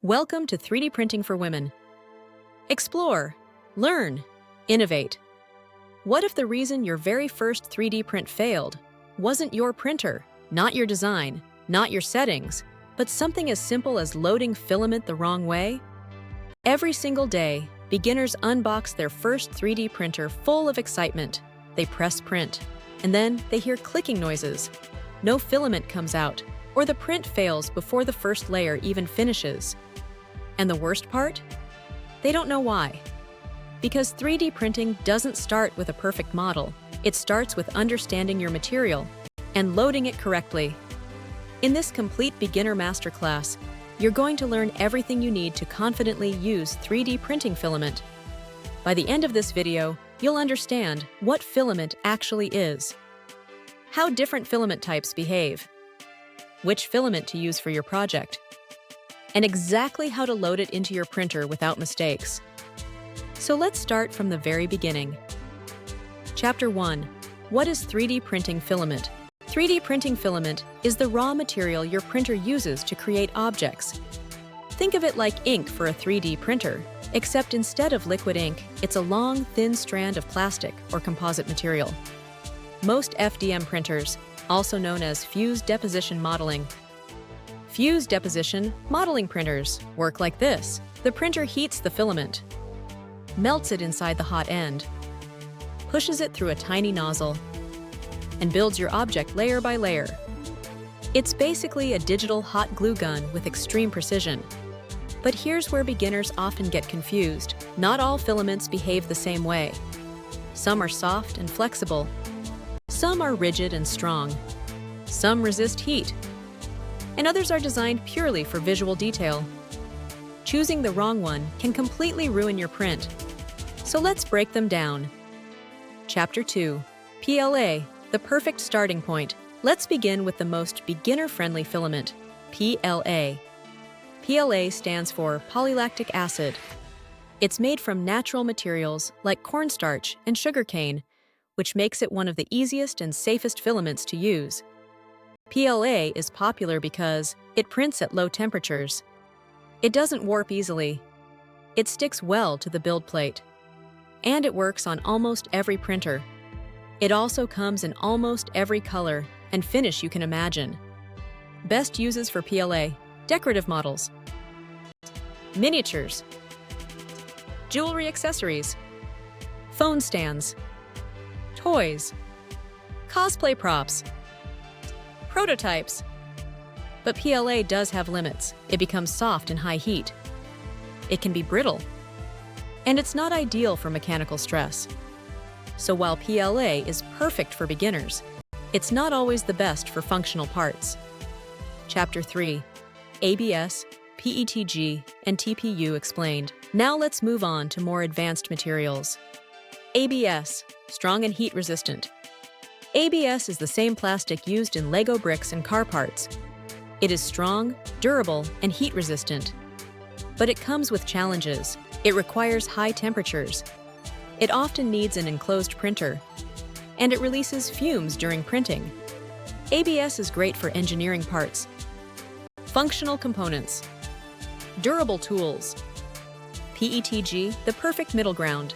Welcome to 3D Printing for Women. Explore, learn, innovate. What if the reason your very first 3D print failed wasn't your printer, not your design, not your settings, but something as simple as loading filament the wrong way? Every single day, beginners unbox their first 3D printer full of excitement. They press print, and then they hear clicking noises. No filament comes out, or the print fails before the first layer even finishes. And the worst part? They don't know why. Because 3D printing doesn't start with a perfect model. It starts with understanding your material and loading it correctly. In this complete beginner masterclass, you're going to learn everything you need to confidently use 3D printing filament. By the end of this video, you'll understand what filament actually is, how different filament types behave, which filament to use for your project, and exactly how to load it into your printer without mistakes. So let's start from the very beginning. Chapter 1. What is 3D printing filament? 3D printing filament is the raw material your printer uses to create objects. Think of it like ink for a 3D printer, except instead of liquid ink, it's a long, thin strand of plastic or composite material. Most FDM printers, also known as fused deposition modeling printers, work like this. The printer heats the filament, melts it inside the hot end, pushes it through a tiny nozzle, and builds your object layer by layer. It's basically a digital hot glue gun with extreme precision. But here's where beginners often get confused. Not all filaments behave the same way. Some are soft and flexible. Some are rigid and strong. Some resist heat. And others are designed purely for visual detail. Choosing the wrong one can completely ruin your print. So let's break them down. Chapter 2. PLA, the perfect starting point. Let's begin with the most beginner-friendly filament, PLA. PLA stands for polylactic acid. It's made from natural materials like cornstarch and sugarcane, which makes it one of the easiest and safest filaments to use. PLA is popular because it prints at low temperatures. It doesn't warp easily. It sticks well to the build plate. And it works on almost every printer. It also comes in almost every color and finish you can imagine. Best uses for PLA: decorative models, miniatures, jewelry accessories, phone stands, toys, cosplay props, prototypes. But PLA does have limits. It becomes soft in high heat. It can be brittle. And it's not ideal for mechanical stress. So while PLA is perfect for beginners, it's not always the best for functional parts. Chapter 3. ABS, PETG, and TPU explained. Now let's move on to more advanced materials. ABS, strong and heat resistant. ABS is the same plastic used in Lego bricks and car parts. It is strong, durable, and heat resistant. But it comes with challenges. It requires high temperatures. It often needs an enclosed printer. And it releases fumes during printing. ABS is great for engineering parts. Functional components. Durable tools. PETG, the perfect middle ground.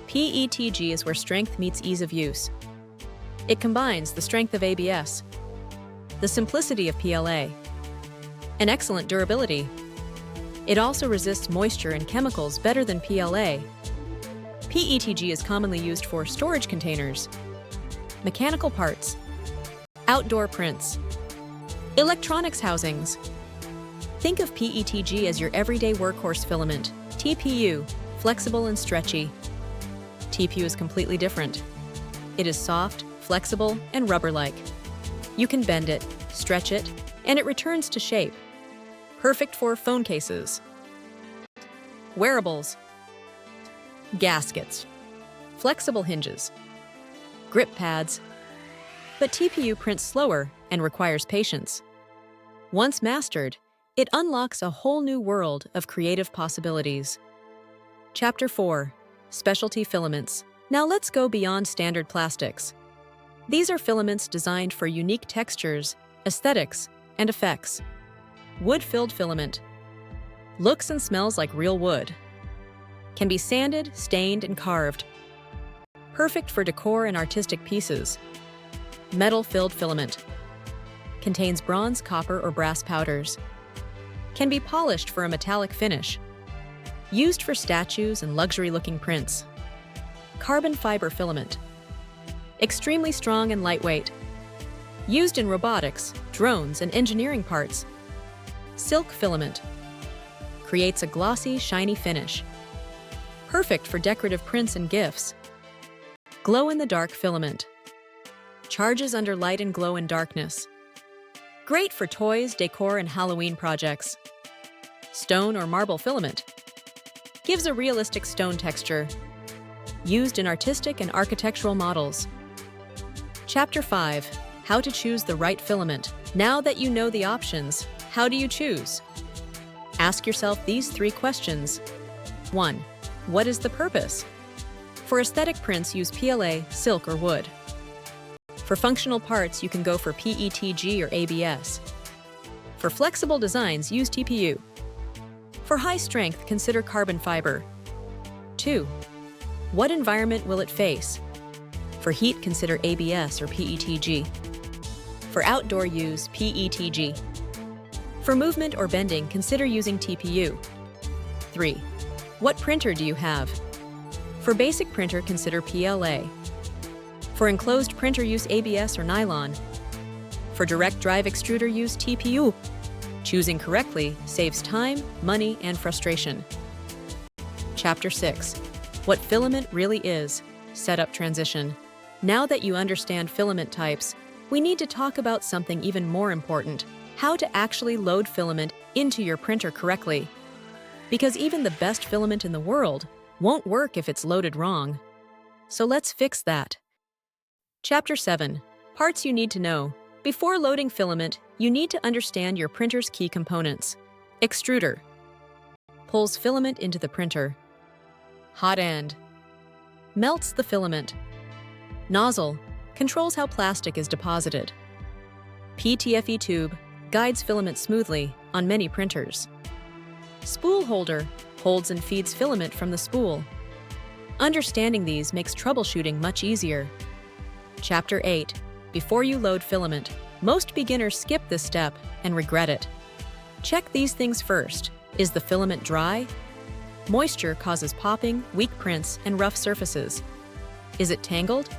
PETG is where strength meets ease of use. It combines the strength of ABS, the simplicity of PLA, and excellent durability. It also resists moisture and chemicals better than PLA. PETG is commonly used for storage containers, mechanical parts, outdoor prints, electronics housings. Think of PETG as your everyday workhorse filament. TPU, flexible and stretchy. TPU is completely different. It is soft, flexible, and rubber-like. You can bend it, stretch it, and it returns to shape. Perfect for phone cases, wearables, gaskets, flexible hinges, grip pads. But TPU prints slower and requires patience. Once mastered, it unlocks a whole new world of creative possibilities. Chapter 4. Specialty filaments. Now let's go beyond standard plastics. These are filaments designed for unique textures, aesthetics, and effects. Wood-filled filament. Looks and smells like real wood. Can be sanded, stained, and carved. Perfect for decor and artistic pieces. Metal-filled filament. Contains bronze, copper, or brass powders. Can be polished for a metallic finish. Used for statues and luxury-looking prints. Carbon fiber filament. Extremely strong and lightweight. Used in robotics, drones, and engineering parts. Silk filament. Creates a glossy, shiny finish. Perfect for decorative prints and gifts. Glow-in-the-dark filament. Charges under light and glow in darkness. Great for toys, decor, and Halloween projects. Stone or marble filament. Gives a realistic stone texture. Used in artistic and architectural models. Chapter 5. How to choose the right filament. Now that you know the options, how do you choose? Ask yourself these 3 questions. 1. What is the purpose? For aesthetic prints, use PLA, silk, or wood. For functional parts, you can go for PETG or ABS. For flexible designs, use TPU. For high strength, consider carbon fiber. 2. What environment will it face? For heat, consider ABS or PETG. For outdoor use, PETG. For movement or bending, consider using TPU. 3. What printer do you have? For basic printer, consider PLA. For enclosed printer, use ABS or nylon. For direct drive extruder, use TPU. Choosing correctly saves time, money, and frustration. Chapter 6. What filament really is. Setup transition. Now that you understand filament types, we need to talk about something even more important: how to actually load filament into your printer correctly. Because even the best filament in the world won't work if it's loaded wrong. So let's fix that. Chapter 7. Parts you need to know. Before loading filament, you need to understand your printer's key components. Extruder. Pulls filament into the printer. Hot end. Melts the filament. Nozzle. Controls how plastic is deposited. PTFE tube. Guides filament smoothly on many printers. Spool holder. Holds and feeds filament from the spool. Understanding these makes troubleshooting much easier. Chapter 8. Before you load filament. Most beginners skip this step and regret it. Check these things first. Is the filament dry? Moisture causes popping, weak prints, and rough surfaces. Is it tangled?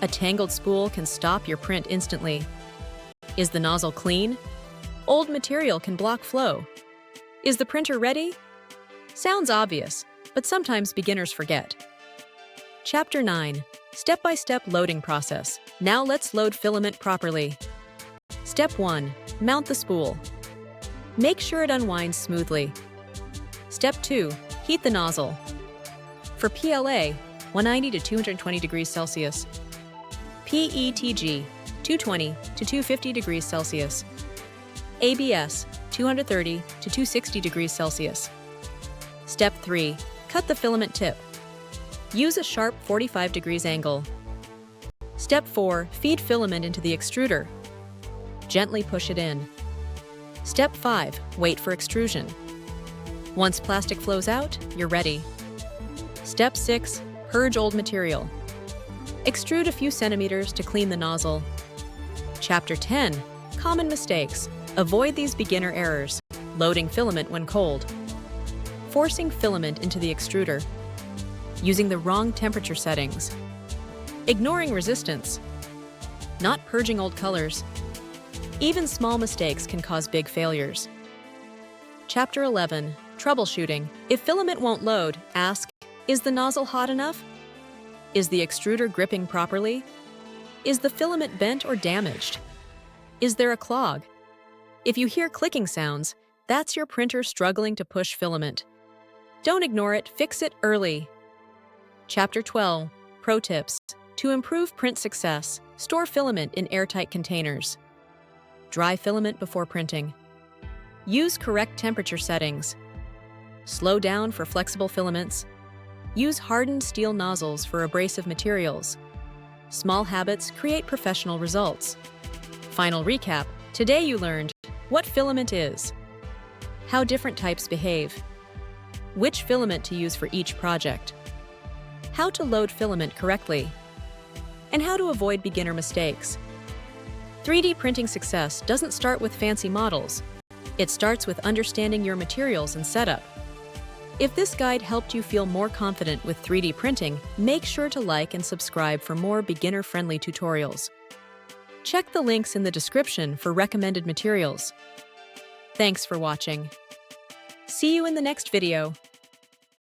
A tangled spool can stop your print instantly. Is the nozzle clean? Old material can block flow. Is the printer ready? Sounds obvious, but sometimes beginners forget. Chapter 9. Step-by-step loading process. Now let's load filament properly. Step 1. Mount the spool. Make sure it unwinds smoothly. Step 2. Heat the nozzle. For PLA, 190 to 220 degrees Celsius. PETG, 220 to 250 degrees Celsius. ABS, 230 to 260 degrees Celsius. Step 3. Cut the filament tip. Use a sharp 45 degrees angle. Step 4. Feed filament into the extruder. Gently push it in. Step 5. Wait for extrusion. Once plastic flows out, you're ready. Step 6. Purge old material. Extrude a few centimeters to clean the nozzle. Chapter 10. Common mistakes. Avoid these beginner errors. Loading filament when cold. Forcing filament into the extruder. Using the wrong temperature settings. Ignoring resistance. Not purging old colors. Even small mistakes can cause big failures. Chapter 11. Troubleshooting. If filament won't load, ask, is the nozzle hot enough? Is the extruder gripping properly? Is the filament bent or damaged? Is there a clog? If you hear clicking sounds, that's your printer struggling to push filament. Don't ignore it, fix it early. Chapter 12. Pro tips. To improve print success, store filament in airtight containers. Dry filament before printing. Use correct temperature settings. Slow down for flexible filaments. Use hardened steel nozzles for abrasive materials. Small habits create professional results. Final recap. Today you learned what filament is, how different types behave, which filament to use for each project, how to load filament correctly, and how to avoid beginner mistakes. 3D printing success doesn't start with fancy models. It starts with understanding your materials and setup. If this guide helped you feel more confident with 3D printing, make sure to like and subscribe for more beginner-friendly tutorials. Check the links in the description for recommended materials. Thanks for watching. See you in the next video.